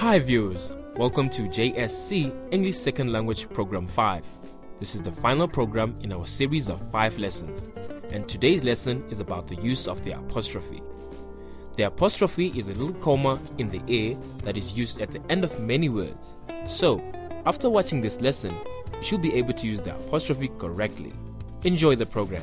Hi viewers, welcome to JSC English Second Language Program 5. This is the final program in our series of 5 lessons, and today's lesson is about the use of the apostrophe. The apostrophe is a little comma in the A that is used at the end of many words. So, after watching this lesson, you should be able to use the apostrophe correctly. Enjoy the program.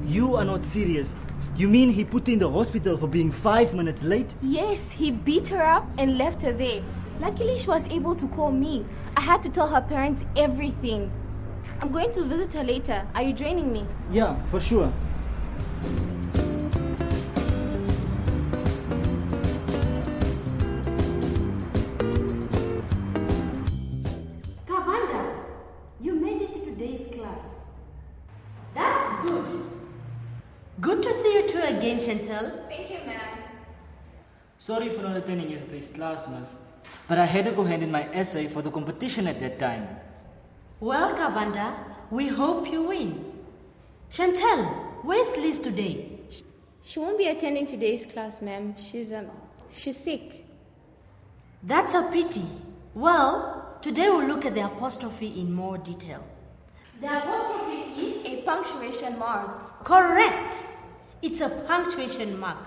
You are not serious. You mean he put her in the hospital for being 5 minutes late? Yes, he beat her up and left her there. Luckily, she was able to call me. I had to tell her parents everything. I'm going to visit her later. Are you joining me? Yeah, for sure. Kavanda, you made it to today's class. That's good. Good to see you two again, Chantal. Thank you, ma'am. Sorry for not attending yesterday's class, miss. But I had to go hand in my essay for the competition at that time. Well, Kavanda, we hope you win. Chantal, where's Liz today? She won't be attending today's class, ma'am. She's sick. That's a pity. Well, today we'll look at the apostrophe in more detail. The apostrophe is A punctuation mark. correct. It's a punctuation mark.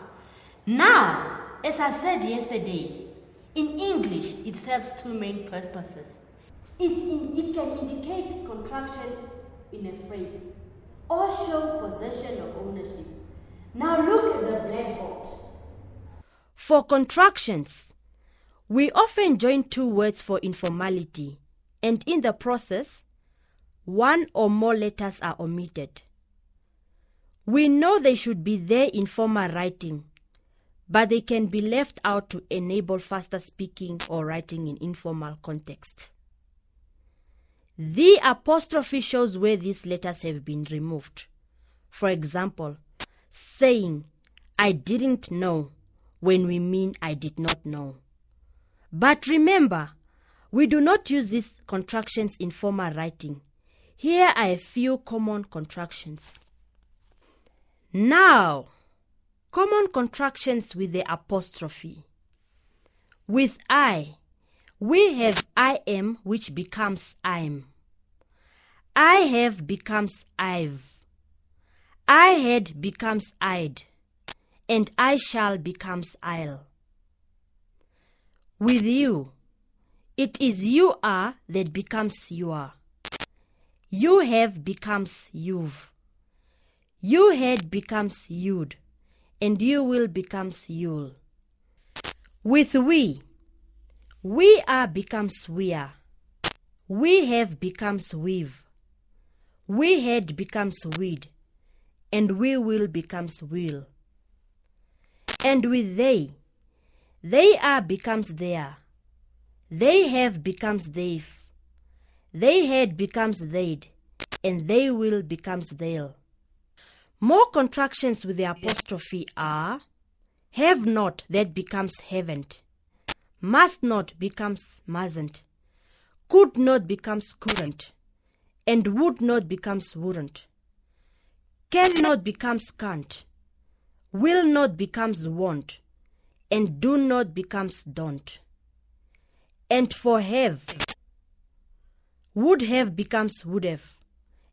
Now, as I said yesterday, in English, it serves two main purposes. It can indicate contraction in a phrase or show possession or ownership. Now look at the blackboard. For contractions, we often join two words for informality, and in the process, one or more letters are omitted. We know they should be there in formal writing, but they can be left out to enable faster speaking or writing in informal context. The apostrophe shows where these letters have been removed. For example, saying, I didn't know, when we mean I did not know. But remember, we do not use these contractions in formal writing. Here are a few common contractions. Now, common contractions with the apostrophe. With I, we have I am, which becomes I'm. I have becomes I've. I had becomes I'd. And I shall becomes I'll. With you, it is you are that becomes you are. You have becomes you've. You had becomes you'd. And you will becomes you'll. With we are becomes we are. We have becomes we've. We had becomes we'd. And we will becomes will. And with they are becomes they are. They have becomes they've. They had becomes they'd. And they will becomes they'll. More contractions with the apostrophe are have not, that becomes haven't. Must not becomes mustn't. Could not becomes couldn't. And would not becomes wouldn't. Cannot becomes can't. Will not becomes won't. And do not becomes don't. And for have, would have becomes would have.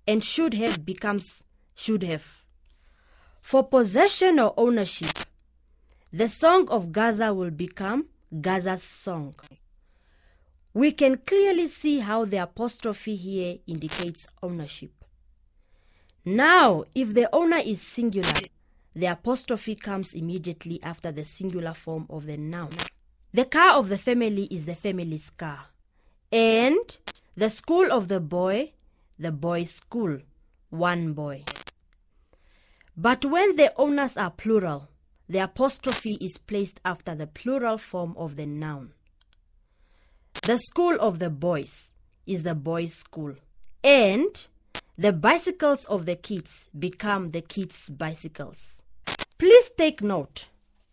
And should have becomes should have. For possession or ownership, the song of Gaza will become Gaza's song. We can clearly see how the apostrophe here indicates ownership. Now, if the owner is singular, the apostrophe comes immediately after the singular form of the noun. The car of the family is the family's car. And the school of the boy's school, one boy. But when the owners are plural, the apostrophe is placed after the plural form of the noun. The school of the boys is the boys' school. And the bicycles of the kids become the kids' bicycles. Please take note,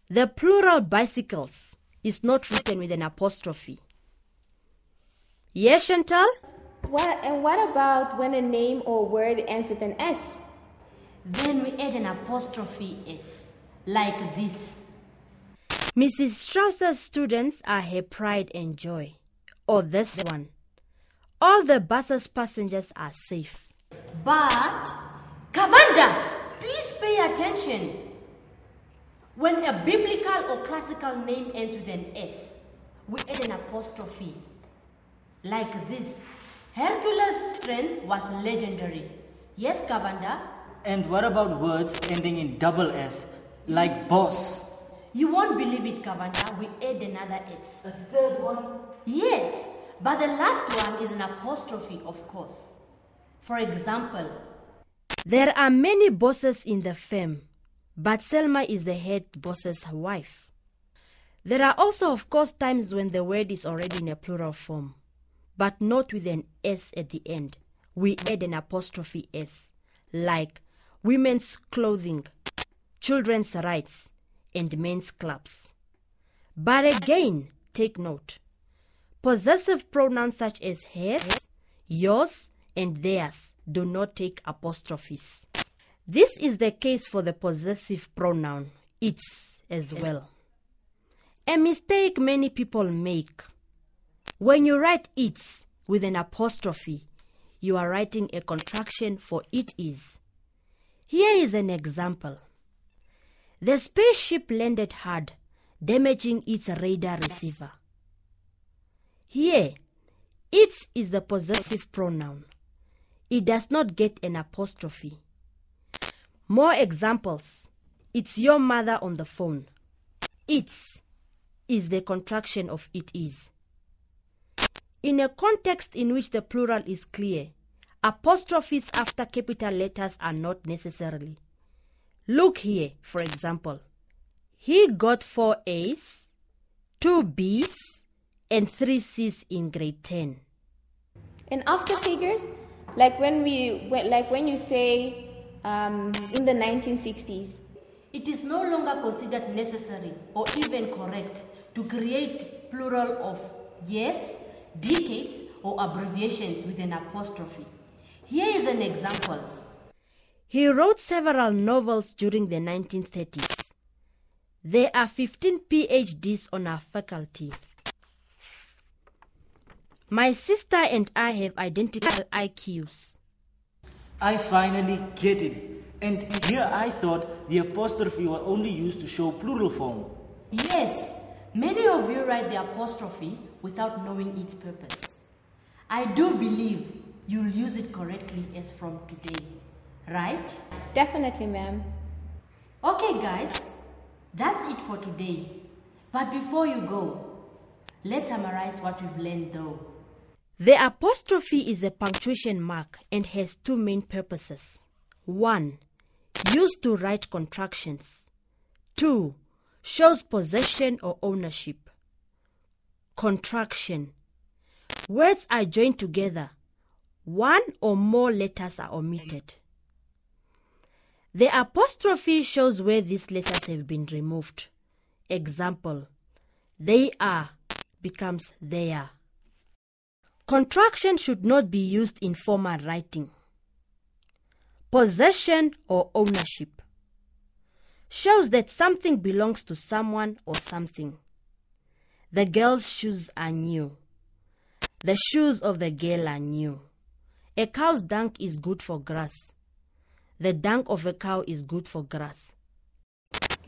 the plural bicycles is not written with an apostrophe. Yes, Chantal? What about when a name or word ends with an S? Then we add an apostrophe S, like this. Mrs. Strauss's students are her pride and joy. Or this one. All the bus's passengers are safe. But, Kavanda, please pay attention. When a biblical or classical name ends with an S, we add an apostrophe. Like this. Hercules' strength was legendary. Yes, Kavanda? And what about words ending in double S, like boss? You won't believe it, Kavanda. We add another S. A third one? Yes, but the last one is an apostrophe, of course. For example, there are many bosses in the firm, but Selma is the head boss's wife. There are also, of course, times when the word is already in a plural form, but not with an S at the end. We add an apostrophe S, like women's clothing, children's rights, and men's clubs. But again, take note. Possessive pronouns such as hers, yours, and theirs do not take apostrophes. This is the case for the possessive pronoun its as well. A mistake many people make. When you write its with an apostrophe, you are writing a contraction for it is. Here is an example. The spaceship landed hard, damaging its radar receiver. Here, its is the possessive pronoun. It does not get an apostrophe. More examples. It's your mother on the phone. Its is the contraction of it is. In a context in which the plural is clear, apostrophes after capital letters are not necessarily. Look here, for example. He got 4 A's, 2 B's, and 3 C's in grade 10. And after figures, like when you say in the 1960s, it is no longer considered necessary or even correct to create plural of years, decades, or abbreviations with an apostrophe. Here is an example. He wrote several novels during the 1930s. There are 15 PhDs on our faculty. My sister and I have identical IQs. I finally get it. And here I thought the apostrophe was only used to show plural form. Yes, many of you write the apostrophe without knowing its purpose. I do believe you'll use it correctly as from today, right? Definitely, ma'am. Okay, guys, that's it for today. But before you go, let's summarize what we've learned though. The apostrophe is a punctuation mark and has 2 main purposes. 1. Used to write contractions. 2. Shows possession or ownership. Contraction. Words are joined together. 1 or more letters are omitted. The apostrophe shows where these letters have been removed. Example, they are becomes they are. Contraction should not be used in formal writing. Possession or ownership shows that something belongs to someone or something. The girl's shoes are new. The shoes of the girl are new. A cow's dung is good for grass. The dung of a cow is good for grass.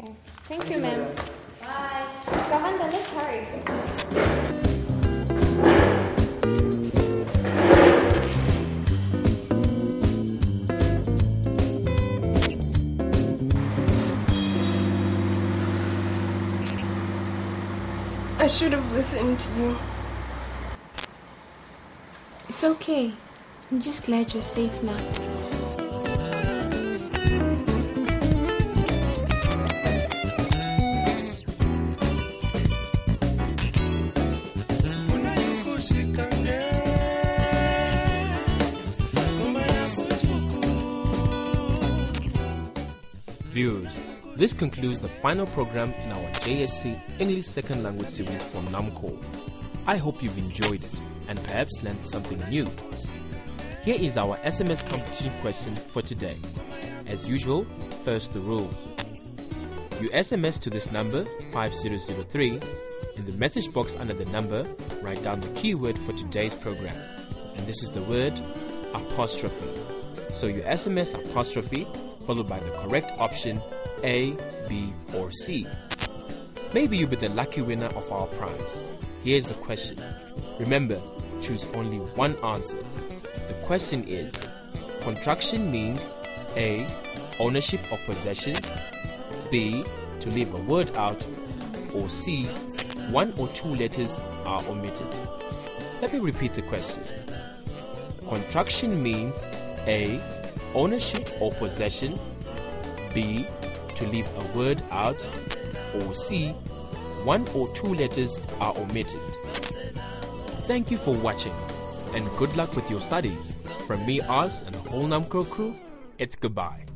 Okay. Thank you, ma'am. Bye. Kavanda, let's hurry. I should have listened to you. It's okay. I'm just glad you're safe now. Viewers, this concludes the final program in our JSC English Second Language series from NAMCO. I hope you've enjoyed it and perhaps learned something new. Here is our SMS competition question for today. As usual, first the rules. You SMS to this number 5003. In the message box under the number, write down the keyword for today's program. And this is the word apostrophe. So you SMS apostrophe followed by the correct option A, B, or C. Maybe you'll be the lucky winner of our prize. Here's the question. Remember, choose only one answer. The question is, contraction means A, ownership or possession, B, to leave a word out, or C, one or two letters are omitted. Let me repeat the question. Contraction means A, ownership or possession, B, to leave a word out, or C, one or two letters are omitted. Thank you for watching, and good luck with your studies. From me, Oz, and the whole Namco crew, it's goodbye.